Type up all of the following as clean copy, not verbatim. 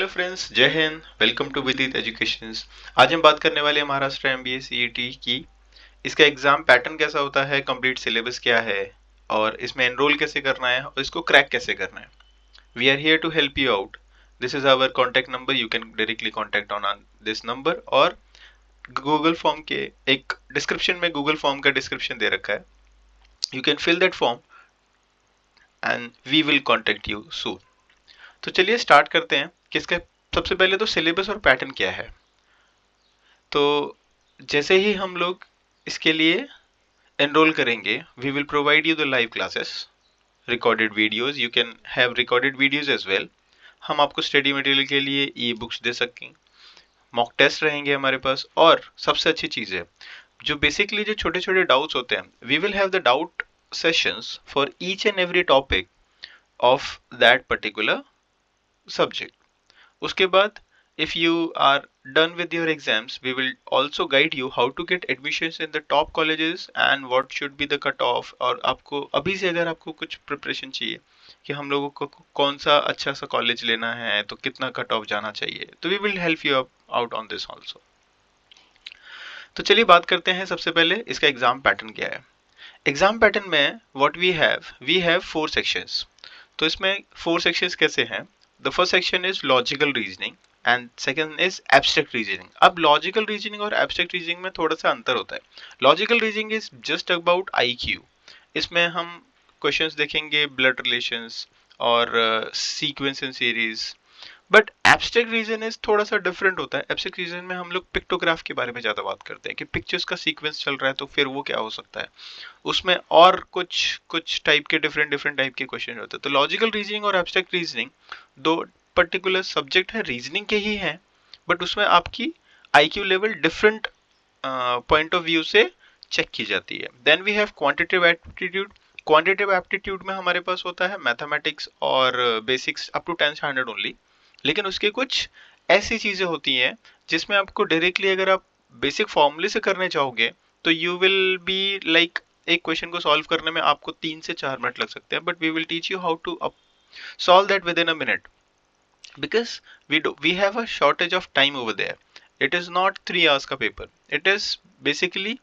Hello friends, जय Hind. Welcome to विदित education. आज हम बात करने वाले हैं महाराष्ट्र एमबीए सीईटी की। इसका एग्जाम पैटर्न कैसा होता है, कंप्लीट सिलेबस क्या है और इसमें एनरोल कैसे करना है और इसको क्रैक कैसे करना है। We are here to help you out. This is our contact number, you can directly contact on this number. और गूगल फॉर्म के एक डिस्क्रिप्शन में गूगल फॉर्म का डिस्क्रिप्शन दे रखा है, you can fill that form and we will contact you soon. तो चलिए स्टार्ट करते हैं कि इसका सबसे पहले तो सिलेबस और पैटर्न क्या है। तो जैसे ही हम लोग इसके लिए एनरोल करेंगे, we will provide you the live classes, recorded videos, you can have recorded videos as well. हम आपको स्टडी मटेरियल के लिए ई बुक्स दे सकें, मॉक टेस्ट रहेंगे हमारे पास। और सबसे अच्छी चीज़ है, जो बेसिकली जो छोटे छोटे डाउट्स होते हैं, we will have the doubt sessions for each and every topic of that particular subject. उसके बाद if you are done with your exams, we will also guide you how to get admissions in the top colleges and what should be the cut off। और आपको अभी से अगर आपको कुछ preparation चाहिए कि हम लोगों को कौन सा अच्छा सा कॉलेज लेना है तो कितना कट ऑफ जाना चाहिए, तो we will help you out on this also. तो चलिए बात करते हैं सबसे पहले इसका एग्जाम पैटर्न क्या है। एग्जाम पैटर्न में व्हाट वी हैव 4 सेक्शंस। तो इसमें 4 सेक्शंस कैसे हैं। The first section is logical reasoning and second is abstract reasoning. अब लॉजिकल रीजनिंग और एब्स्ट्रैक्ट रीजनिंग में थोड़ा सा अंतर होता है। Logical reasoning is just about IQ. इसमें हम क्वेश्चंस देखेंगे, ब्लड रिलेशंस और sequence and series. But abstract reason is थोड़ा सा डिफरेंट होता है। एब्स्ट्रैक्ट रीजन में हम लोग पिक्टोग्राफ के बारे में ज्यादा बात करते हैं कि पिक्चर्स का सीक्वेंस चल रहा है तो फिर वो क्या हो सकता है उसमें, और कुछ कुछ टाइप के डिफरेंट डिफरेंट टाइप के क्वेश्चन होते हैं। तो लॉजिकल रीजनिंग और एब्स्ट्रैक्ट रीजनिंग दो पर्टिकुलर सब्जेक्ट है, रीजनिंग के ही हैं, बट उसमें आपकी IQ level different point of view से चेक की जाती है। Then we have quantitative aptitude. Quantitative aptitude में हमारे पास होता है मैथमेटिक्स और basics up to 10th standard only. लेकिन उसके कुछ ऐसी चीजें होती हैं जिसमें आपको डायरेक्टली अगर आप बेसिक फॉर्मूले से करने चाहोगे तो यू विल बी लाइक, एक क्वेश्चन को सॉल्व करने में आपको 3 से 4 मिनट लग सकते हैं, but we will teach you how to solve that within a minute, because we have a shortage of time over there. It is not 3 hours का पेपर, इट इज बेसिकली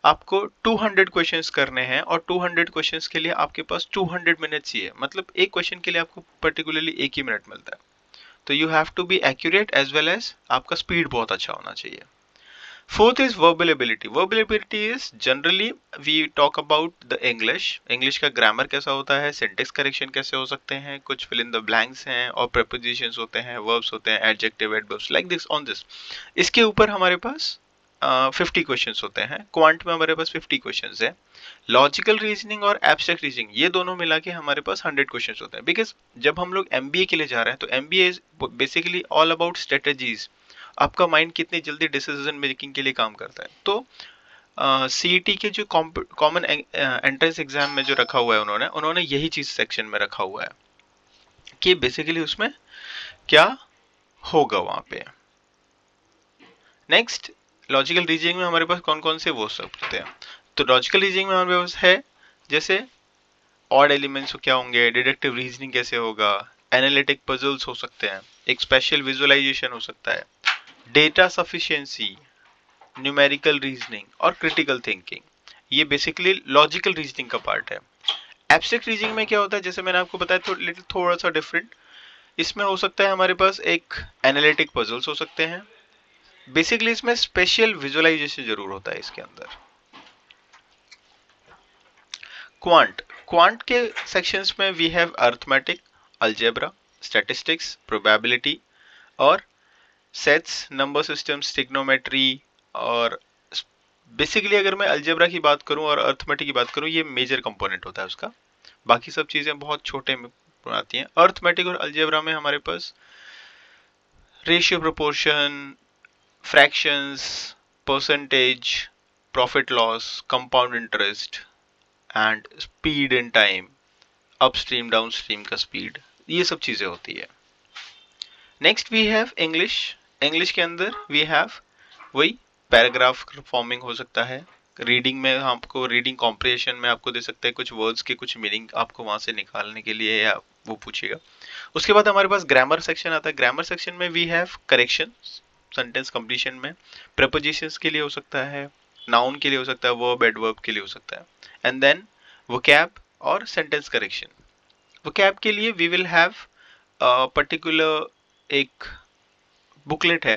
आपको 200 questions करने हैं और 200 questions के लिए आपके पास 200 minutes ही है। मतलब एक क्वेश्चन के लिए आपको पर्टिकुलरली 1 ही मिनट मिलता है। तो you have to be accurate as well as आपका स्पीड बहुत अच्छा होना चाहिए। Fourth is verbal ability. Verbal ability is generally we talk about the English. English का ग्रामर कैसा होता है, सिंटेक्स करेक्शन कैसे हो सकते हैं, कुछ फिल इन द ब्लैंक्स हैं और प्रेपोजिशंस होते हैं, वर्ब्स होते हैं, adjective adverbs, like this on this. इसके ऊपर हमारे पास 50 क्वेश्चंस होते हैं। क्वांट में हमारे पास 50 क्वेश्चंस है। लॉजिकल रीजनिंग और एब्स्ट्रैक्ट रीजनिंग ये दोनों मिला के हमारे पास 100 क्वेश्चंस होते हैं। बिकॉज जब हम लोग एमबीए के लिए जा रहे हैं तो MBA is basically all about strategies. आपका माइंड कितनी जल्दी डिसीजन मेकिंग के लिए काम करता है। तो सीईटी के जो कॉमन एंट्रेंस एग्जाम में जो रखा हुआ है उन्होंने उन्होंने यही चीज सेक्शन में रखा हुआ है कि बेसिकली उसमें क्या होगा वहां पे। नेक्स्ट, लॉजिकल रीजनिंग में हमारे पास कौन कौन से वो सब होते हैं। तो लॉजिकल रीजनिंग में हमारे पास है जैसे ऑड एलिमेंट्स क्या होंगे, डिडक्टिव रीजनिंग कैसे होगा, एनालिटिक पजल्स हो सकते हैं, एक स्पेशल विजुअलाइजेशन हो सकता है, डेटा सफिशिएंसी, न्यूमेरिकल रीजनिंग और क्रिटिकल थिंकिंग। ये बेसिकली लॉजिकल रीजनिंग का पार्ट है। एब्स्ट्रैक्ट रीजनिंग में क्या होता है, जैसे मैंने आपको बताया थोड़ा सा डिफरेंट। इसमें हो सकता है हमारे पास एक एनालिटिक पजल्स हो सकते हैं। बेसिकली इसमें स्पेशल विजुअलाइजेशन जरूर होता है इसके अंदर। क्वांट क्वांट के सेक्शंस में we have arithmetic, algebra, statistics, probability और सेट्स, नंबर सिस्टम्स, ट्रिग्नोमेट्री। और बेसिकली अगर मैं अलजेब्रा की बात करूं और अर्थमेटिक की बात करूं, ये मेजर कंपोनेंट होता है उसका। बाकी सब चीजें बहुत छोटे में आती हैं। अर्थमेटिक और अलजेब्रा में हमारे पास ratio, proportion, fractions, percentage, profit loss, compound interest and speed in time, upstream downstream का स्पीड, ये सब चीजें होती है। Next we have English. English के अंदर वी हैव वही पैराग्राफ फॉर्मिंग हो सकता है, रीडिंग में आपको रीडिंग कॉम्प्रिहेंशन में आपको दे सकता है कुछ वर्ड्स के कुछ मीनिंग आपको वहां से निकालने के लिए, या वो पूछेगा। उसके बाद हमारे पास ग्रामर सेक्शन आता है। ग्रामर सेक्शन में we have correction sentence completion में, प्रपोजिशंस के लिए हो सकता है, नाउन के लिए हो सकता है, वर्ब एडवर्ब के लिए हो सकता है, एंड देन वोकैब और सेंटेंस करेक्शन। वोकैब के लिए वी विल हैव पर्टिकुलर एक बुकलेट है,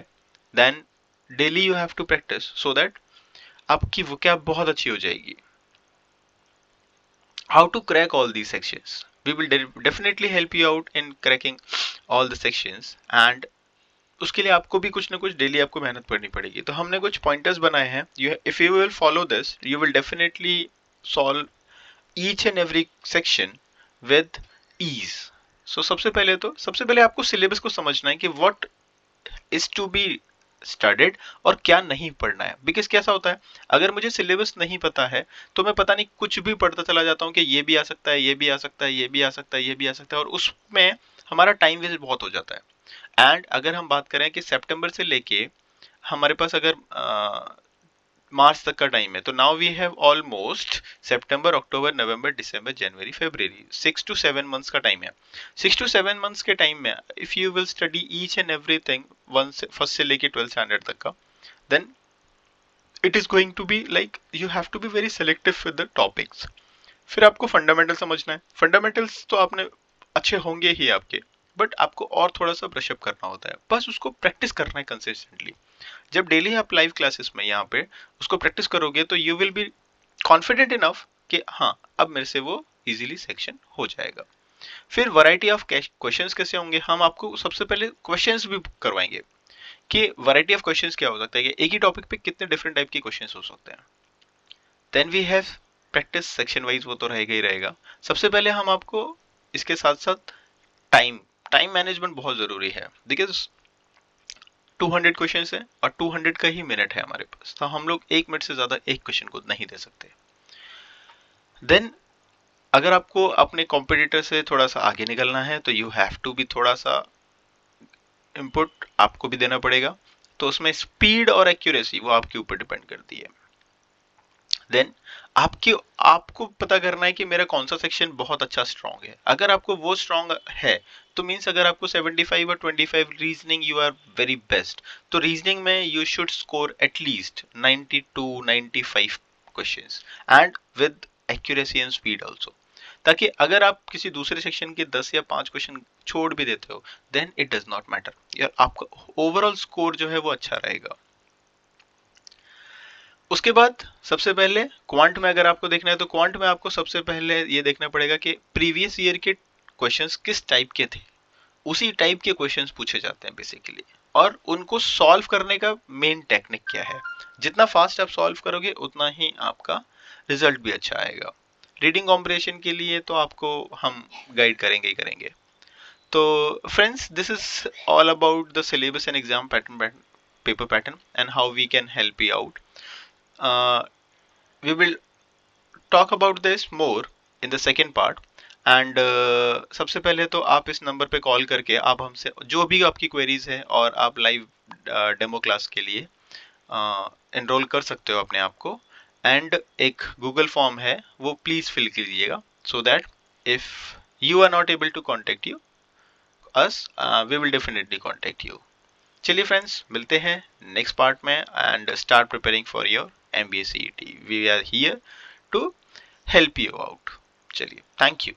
then daily you have to practise so that आपकी वोकैब बहुत अच्छी हो जाएगी। How to crack all these sections, we will definitely help you out in cracking all the sections, and उसके लिए आपको भी कुछ ना कुछ डेली आपको मेहनत करनी पड़ेगी। तो हमने कुछ पॉइंटर्स बनाए हैं, if you will follow this you will definitely solve each and every section with ease. So सबसे पहले आपको सिलेबस को समझना है कि what is to be studied और क्या नहीं पढ़ना है। बिकॉज कैसा होता है, अगर मुझे सिलेबस नहीं पता है तो मैं पता नहीं कुछ भी पढ़ता चला जाता हूँ कि ये भी आ सकता है, ये भी आ सकता है, ये भी आ सकता है, ये भी आ सकता है, और उसमें हमारा टाइम वेस्ट बहुत हो जाता है। एंड अगर हम बात करें कि सितंबर से लेके हमारे पास अगर मार्च तक का टाइम है, तो नाउ वी हैव ऑलमोस्ट सितंबर, अक्टूबर, नवंबर, दिसंबर, जनवरी, फरवरी, 6 to 7 मंथ्स का टाइम है। 6 to 7 मंथ्स के टाइम में if you will study each and everything one से फर्स्ट से लेके 12th स्टैंडर्ड तक का, then it is going to be like you have to be very selective with the topics. फिर आपको फंडामेंटल समझना है। फंडामेंटल्स तो आपने अच्छे होंगे ही आपके, बट आपको और थोड़ा सा ब्रशअप करना होता है, बस उसको प्रैक्टिस करना है कंसिस्टेंटली। जब डेली आप लाइव क्लासेस में यहाँ पे उसको प्रैक्टिस करोगे तो you will be confident enough कि हाँ अब मेरे से वो इजीली सेक्शन हो जाएगा। फिर वैरायटी ऑफ क्वेश्चंस कैसे होंगे, हम आपको सबसे पहले क्वेश्चंस भी करवाएंगे कि वैरायटी ऑफ क्वेश्चंस क्या हो सकता है, कि एक ही टॉपिक पे कितने डिफरेंट टाइप के क्वेश्चंस हो सकते हैं। Then we have practice section wise, वो तो रहेगा ही रहेगा। सबसे पहले हम आपको इसके साथ साथ टाइम टाइम मैनेजमेंट बहुत जरूरी है, बिकॉज 200 क्वेश्चन है और 200 का ही मिनट है हमारे पास, तो हम लोग 1 मिनट से ज्यादा एक क्वेश्चन को नहीं दे सकते। देन अगर आपको अपने कॉम्पिटिटर से थोड़ा सा आगे निकलना है तो यू हैव टू बी थोड़ा सा इनपुट आपको भी देना पड़ेगा, तो उसमें स्पीड और एक्यूरेसी वो आपके ऊपर डिपेंड करती है। देन आपको पता करना है कि मेरा कौन सा सेक्शन बहुत अच्छा स्ट्रांग है। अगर आपको वो स्ट्रांग है तो मीन्स अगर आपको 75 और 25 reasoning you are very best, तो रीजनिंग में you should score at least 90 to 95 questions and with accuracy and speed also, ताकि अगर आप किसी दूसरे सेक्शन के 10 या 5 क्वेश्चन छोड़ भी देते हो then it does not matter, यार आपका ओवरऑल स्कोर जो है वो अच्छा रहेगा। उसके बाद सबसे पहले क्वांट में अगर आपको देखना है तो क्वांट में आपको सबसे पहले ये देखना पड़ेगा कि प्रीवियस ईयर के क्वेश्चंस किस टाइप के थे, उसी टाइप के क्वेश्चंस पूछे जाते हैं बेसिकली, और उनको सॉल्व करने का मेन टेक्निक क्या है। जितना फास्ट आप सॉल्व करोगे उतना ही आपका रिजल्ट भी अच्छा आएगा। रीडिंग कॉम्प्रिहेंशन के लिए तो आपको हम गाइड करेंगे ही करेंगे। तो friends, this is all about the syllabus and exam pattern, paper pattern, and how we can help you out. We will talk about this more in the second part, and सबसे पहले तो आप इस number पे call करके आप हमसे जो भी आपकी क्वेरीज है और आप लाइव डेमो क्लास के लिए एनरोल कर सकते हो अपने आप को, एंड एक गूगल फॉर्म है वो प्लीज फिल कीजिएगा so that if you are not able to contact you us, we will definitely contact you. चलिए फ्रेंड्स, मिलते हैं नेक्स्ट पार्ट में and start preparing for your MBA CET. We are here to help you out. चलिए, thank you.